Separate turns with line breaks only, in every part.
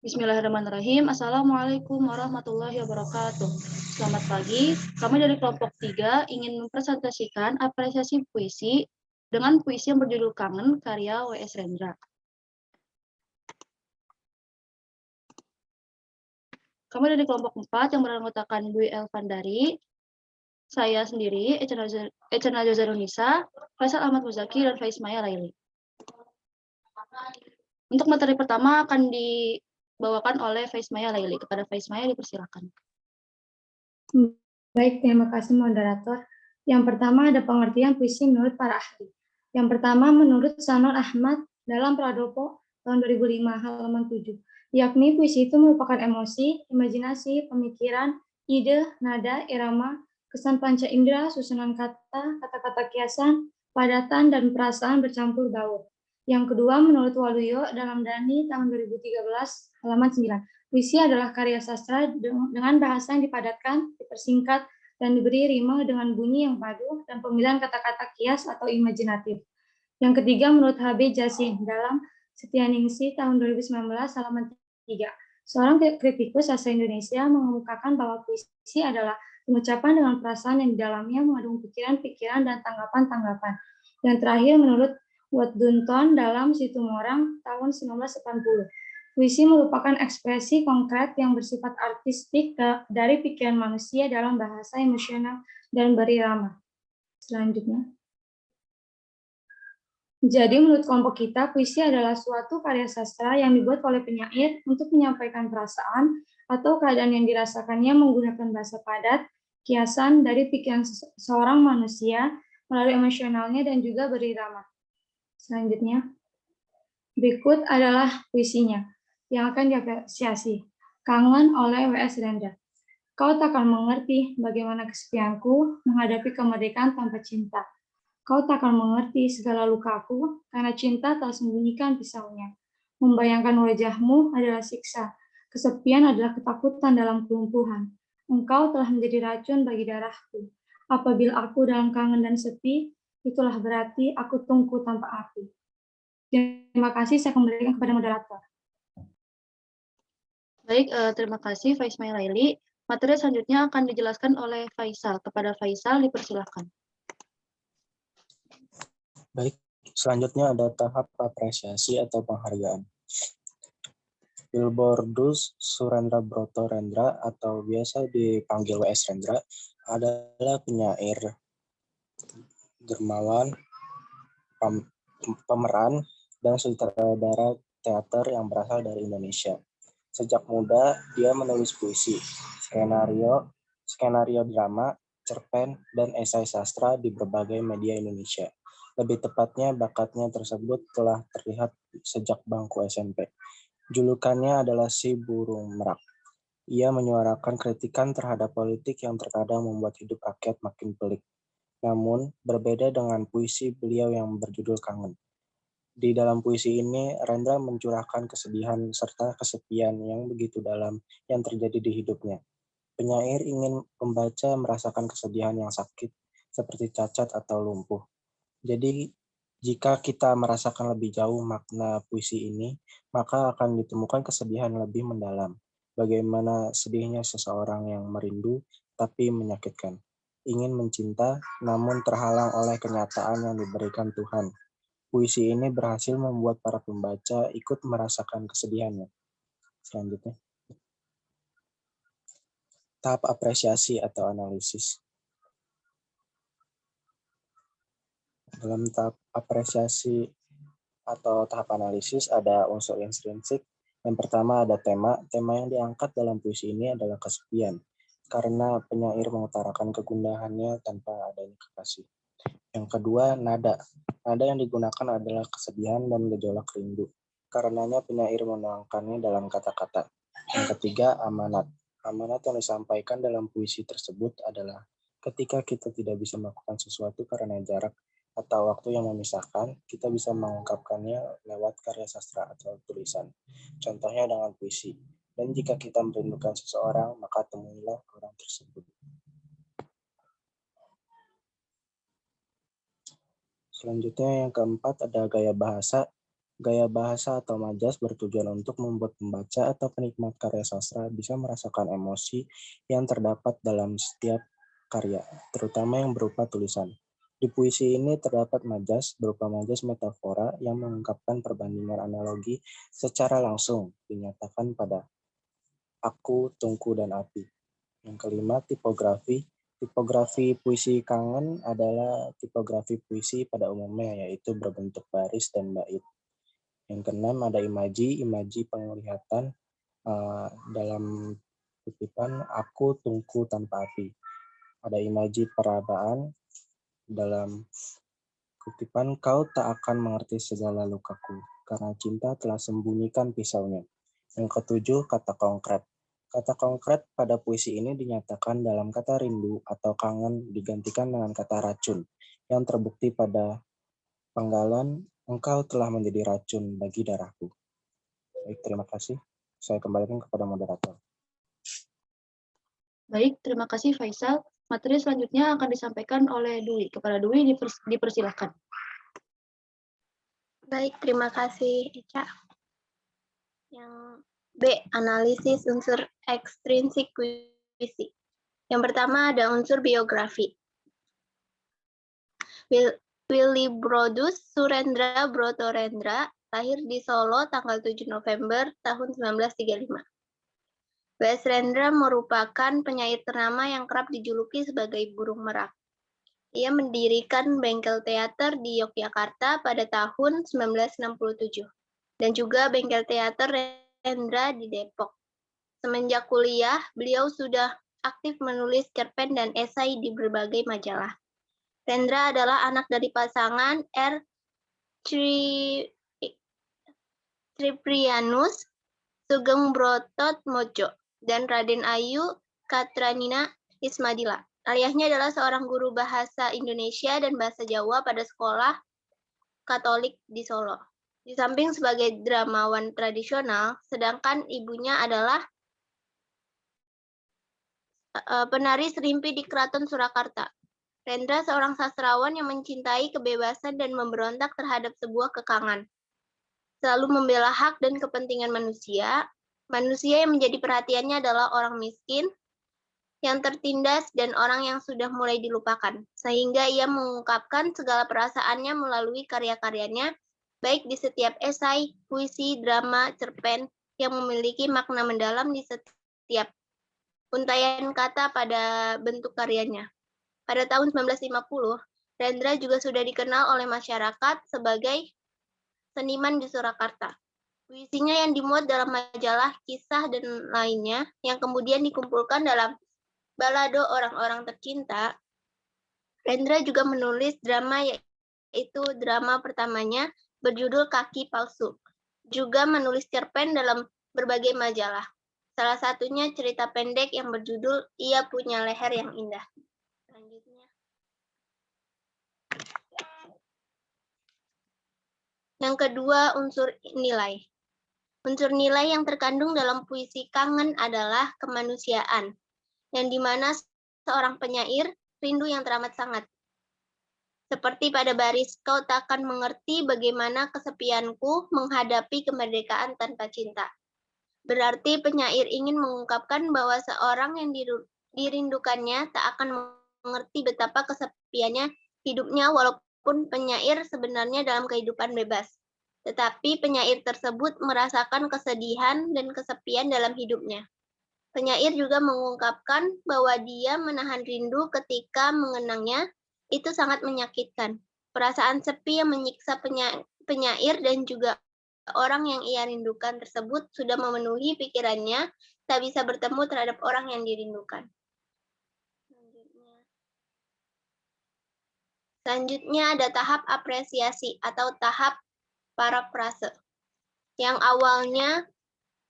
Bismillahirrahmanirrahim. Assalamualaikum warahmatullahi wabarakatuh. Selamat pagi. Kami dari kelompok 3 ingin mempresentasikan apresiasi puisi dengan puisi yang berjudul Kangen karya W.S. Rendra. Kami dari kelompok 4 yang beranggotakan Dwi Elvandari, saya sendiri, Echa Najwa Zarunisa, Faisal Ahmad Muzaki, dan Faiz Maya Laili. Untuk materi pertama akan dibawakan oleh Faiz Maya Laili. Kepada Faiz Maya dipersilakan.
Baik, terima kasih moderator. Yang pertama ada pengertian puisi menurut para ahli. Yang pertama menurut Sanur Ahmad dalam Pradopo tahun 2005 halaman 7, yakni puisi itu merupakan emosi, imajinasi, pemikiran, ide, nada, irama, kesan panca indera, susunan kata, kata-kata kiasan, padatan, dan perasaan bercampur baur. Yang kedua menurut Waluyo dalam Dani tahun 2013 halaman 9. Puisi adalah karya sastra dengan bahasa yang dipadatkan, dipersingkat, dan diberi rima dengan bunyi yang padu dan pemilihan kata-kata kias atau imajinatif. Yang ketiga menurut H.B. Jasin dalam Setianingsih tahun 2019 halaman 3. Seorang kritikus sastra Indonesia mengemukakan bahwa puisi adalah pengucapan dengan perasaan yang di dalamnya mengandung pikiran-pikiran dan tanggapan-tanggapan. Yang terakhir menurut Watt Dunton dalam Situmorang tahun 1980. Puisi merupakan ekspresi konkret yang bersifat artistik dari pikiran manusia dalam bahasa emosional dan berirama. Selanjutnya. Jadi menurut kelompok kita, puisi adalah suatu karya sastra yang dibuat oleh penyair untuk menyampaikan perasaan atau keadaan yang dirasakannya menggunakan bahasa padat, kiasan dari pikiran seorang manusia melalui emosionalnya dan juga berirama. Selanjutnya, berikut adalah puisinya yang akan diapresiasi. Kangen oleh W.S. Rendra. Kau takkan mengerti bagaimana kesepianku menghadapi kemerdekaan tanpa cinta. Kau takkan mengerti segala lukaku karena cinta telah sembunyikan pisaunya. Membayangkan wajahmu adalah siksa. Kesepian adalah ketakutan dalam kelumpuhan. Engkau telah menjadi racun bagi darahku. Apabila aku dalam kangen dan sepi, itulah berarti aku tungku tanpa api. Terima kasih, saya kembalikan kepada moderator.
Baik, terima kasih Faiz Maya Laili. Materi selanjutnya akan dijelaskan oleh Faisal. Kepada Faisal dipersilakan.
Baik, selanjutnya ada tahap apresiasi atau penghargaan. Wilbordus Surendra Broto Rendra atau biasa dipanggil W.S. Rendra adalah penyair, dermawan, pemeran, dan sutradara teater yang berasal dari Indonesia. Sejak muda, dia menulis puisi, skenario drama, cerpen, dan esai sastra di berbagai media Indonesia. Lebih tepatnya, bakatnya tersebut telah terlihat sejak bangku SMP. Julukannya adalah si burung merak. Ia menyuarakan kritikan terhadap politik yang terkadang membuat hidup rakyat makin pelik. Namun, berbeda dengan puisi beliau yang berjudul Kangen. Di dalam puisi ini, Rendra mencurahkan kesedihan serta kesepian yang begitu dalam yang terjadi di hidupnya. Penyair ingin pembaca merasakan kesedihan yang sakit, seperti cacat atau lumpuh. Jadi, jika kita merasakan lebih jauh makna puisi ini, maka akan ditemukan kesedihan lebih mendalam. Bagaimana sedihnya seseorang yang merindu, tapi menyakitkan. Ingin mencinta, namun terhalang oleh kenyataan yang diberikan Tuhan. Puisi ini berhasil membuat para pembaca ikut merasakan kesedihannya. Selanjutnya, tahap apresiasi atau analisis. Dalam tahap apresiasi atau tahap analisis ada unsur intrinsik. Yang pertama ada tema. Tema yang diangkat dalam puisi ini adalah kesepian, karena penyair mengutarakan kegundahannya tanpa adanya kekasih. Yang kedua, nada. Nada yang digunakan adalah kesedihan dan gejolak rindu. Karenanya penyair menuangkannya dalam kata-kata. Yang ketiga, amanat. Amanat yang disampaikan dalam puisi tersebut adalah ketika kita tidak bisa melakukan sesuatu karena jarak atau waktu yang memisahkan, kita bisa mengungkapkannya lewat karya sastra atau tulisan. Contohnya dengan puisi. Dan jika kita merindukan seseorang, maka temuilah orang tersebut. Selanjutnya yang keempat ada gaya bahasa. Gaya bahasa atau majas bertujuan untuk membuat pembaca atau penikmat karya sastra bisa merasakan emosi yang terdapat dalam setiap karya, terutama yang berupa tulisan. Di puisi ini terdapat majas berupa majas metafora yang mengungkapkan perbandingan analogi secara langsung dinyatakan pada aku, tungku, dan api. Yang kelima, tipografi. Tipografi puisi kangen adalah tipografi puisi pada umumnya, yaitu berbentuk baris dan bait. Yang keenam ada imaji. Imaji penglihatan dalam kutipan aku, tungku, tanpa api. Ada imaji perabaan dalam kutipan kau tak akan mengerti segala lukaku, karena cinta telah sembunyikan pisaunya. Yang ketujuh, kata konkret. Kata konkret pada puisi ini dinyatakan dalam kata rindu atau kangen digantikan dengan kata racun, yang terbukti pada penggalan engkau telah menjadi racun bagi darahku. Baik, terima kasih. Saya kembalikan kepada moderator.
Baik, terima kasih Faisal. Materi selanjutnya akan disampaikan oleh Dwi. Kepada Dwi dipersilakan.
Baik, terima kasih Eca. Yang B, analisis unsur ekstrinsik puisi. Yang pertama ada unsur biografi. Willibrodus Surendra Brotorendra lahir di Solo tanggal 7 November tahun 1935. W.S. Rendra merupakan penyair ternama yang kerap dijuluki sebagai burung merak. Ia mendirikan bengkel teater di Yogyakarta pada tahun 1967 dan juga bengkel teater Rendra di Depok. Semenjak kuliah, beliau sudah aktif menulis cerpen dan esai di berbagai majalah. Rendra adalah anak dari pasangan R. Triprianus Sugeng Brotot Mojo dan Raden Ayu Katranina Ismadila. Ayahnya adalah seorang guru bahasa Indonesia dan bahasa Jawa pada sekolah Katolik di Solo. Di samping sebagai dramawan tradisional, sedangkan ibunya adalah penari serimpi di Keraton Surakarta. Rendra seorang sastrawan yang mencintai kebebasan dan memberontak terhadap sebuah kekangan. Selalu membela hak dan kepentingan manusia. Manusia yang menjadi perhatiannya adalah orang miskin, yang tertindas, dan orang yang sudah mulai dilupakan. Sehingga ia mengungkapkan segala perasaannya melalui karya-karyanya, baik di setiap esai, puisi, drama, cerpen, yang memiliki makna mendalam di setiap untaian kata pada bentuk karyanya. Pada tahun 1950, Rendra juga sudah dikenal oleh masyarakat sebagai seniman di Surakarta. Puisinya yang dimuat dalam majalah, kisah, dan lainnya, yang kemudian dikumpulkan dalam Balado Orang-Orang Tercinta. Rendra juga menulis drama, yaitu drama pertamanya berjudul Kaki Palsu. Juga menulis cerpen dalam berbagai majalah. Salah satunya cerita pendek yang berjudul Ia Punya Leher Yang Indah. Selanjutnya. Yang kedua, unsur nilai. Unsur nilai yang terkandung dalam puisi kangen adalah kemanusiaan, yang dimana seorang penyair rindu yang teramat sangat. Seperti pada baris, kau tak akan mengerti bagaimana kesepianku menghadapi kemerdekaan tanpa cinta. Berarti penyair ingin mengungkapkan bahwa seorang yang dirindukannya tak akan mengerti betapa kesepiannya hidupnya, walaupun penyair sebenarnya dalam kehidupan bebas. Tetapi penyair tersebut merasakan kesedihan dan kesepian dalam hidupnya. Penyair juga mengungkapkan bahwa dia menahan rindu ketika mengenangnya, itu sangat menyakitkan. Perasaan sepi yang menyiksa penyair dan juga orang yang ia rindukan tersebut sudah memenuhi pikirannya, tak bisa bertemu terhadap orang yang dirindukan. Selanjutnya ada tahap apresiasi atau tahap parafrase. Yang awalnya,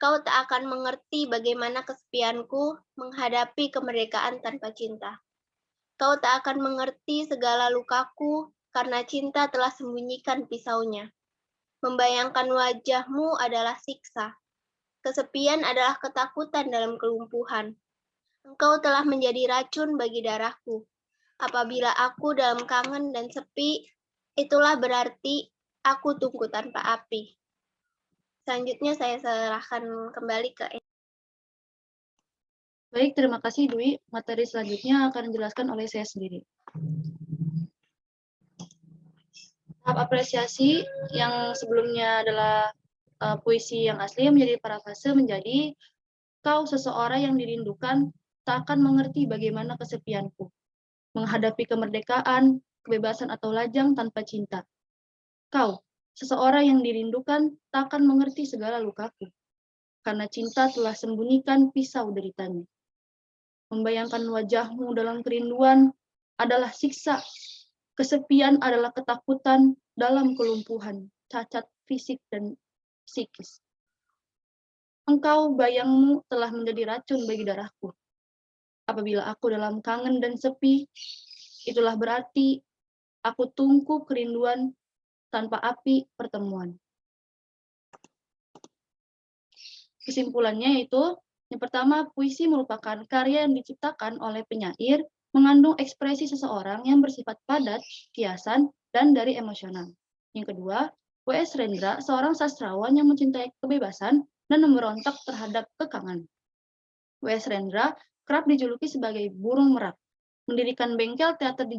kau tak akan mengerti bagaimana kesepianku menghadapi kemerdekaan tanpa cinta. Kau tak akan mengerti segala lukaku karena cinta telah sembunyikan pisaunya. Membayangkan wajahmu adalah siksa. Kesepian adalah ketakutan dalam kelumpuhan. Engkau telah menjadi racun bagi darahku. Apabila aku dalam kangen dan sepi, itulah berarti Aku tunggu tanpa api. Selanjutnya saya serahkan kembali ke
Baik, terima kasih Dwi. Materi selanjutnya akan dijelaskan oleh saya sendiri. Tahap apresiasi yang sebelumnya adalah puisi yang asli menjadi parafase menjadi kau seseorang yang dirindukan tak akan mengerti bagaimana kesepianku. Menghadapi kemerdekaan, kebebasan atau lajang tanpa cinta. Kau, seseorang yang dirindukan tak akan mengerti segala lukaku. Karena cinta telah sembunyikan pisau deritanya. Membayangkan wajahmu dalam kerinduan adalah siksa. Kesepian adalah ketakutan dalam kelumpuhan, cacat fisik dan psikis. Engkau bayangmu telah menjadi racun bagi darahku. Apabila aku dalam kangen dan sepi, itulah berarti aku tungku kerinduan tanpa api pertemuan. Kesimpulannya yaitu, yang pertama, puisi merupakan karya yang diciptakan oleh penyair, mengandung ekspresi seseorang yang bersifat padat, kiasan, dan dari emosional. Yang kedua, W.S. Rendra, seorang sastrawan yang mencintai kebebasan dan memberontak terhadap kekangan. W.S. Rendra kerap dijuluki sebagai burung merak, mendirikan bengkel teater di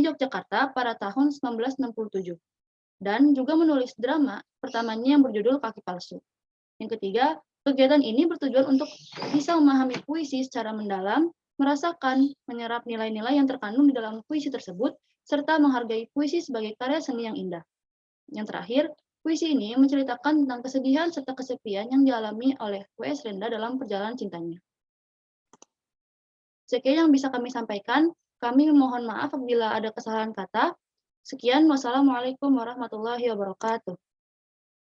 Yogyakarta pada tahun 1967, dan juga menulis drama pertamanya yang berjudul Kaki Palsu. Yang ketiga, kegiatan ini bertujuan untuk bisa memahami puisi secara mendalam, merasakan, menyerap nilai-nilai yang terkandung di dalam puisi tersebut, serta menghargai puisi sebagai karya seni yang indah. Yang terakhir, puisi ini menceritakan tentang kesedihan serta kesepian yang dialami oleh W.S. Rendra dalam perjalanan cintanya. Sekian yang bisa kami sampaikan. Kami mohon maaf apabila ada kesalahan kata. Sekian, wassalamualaikum warahmatullahi wabarakatuh.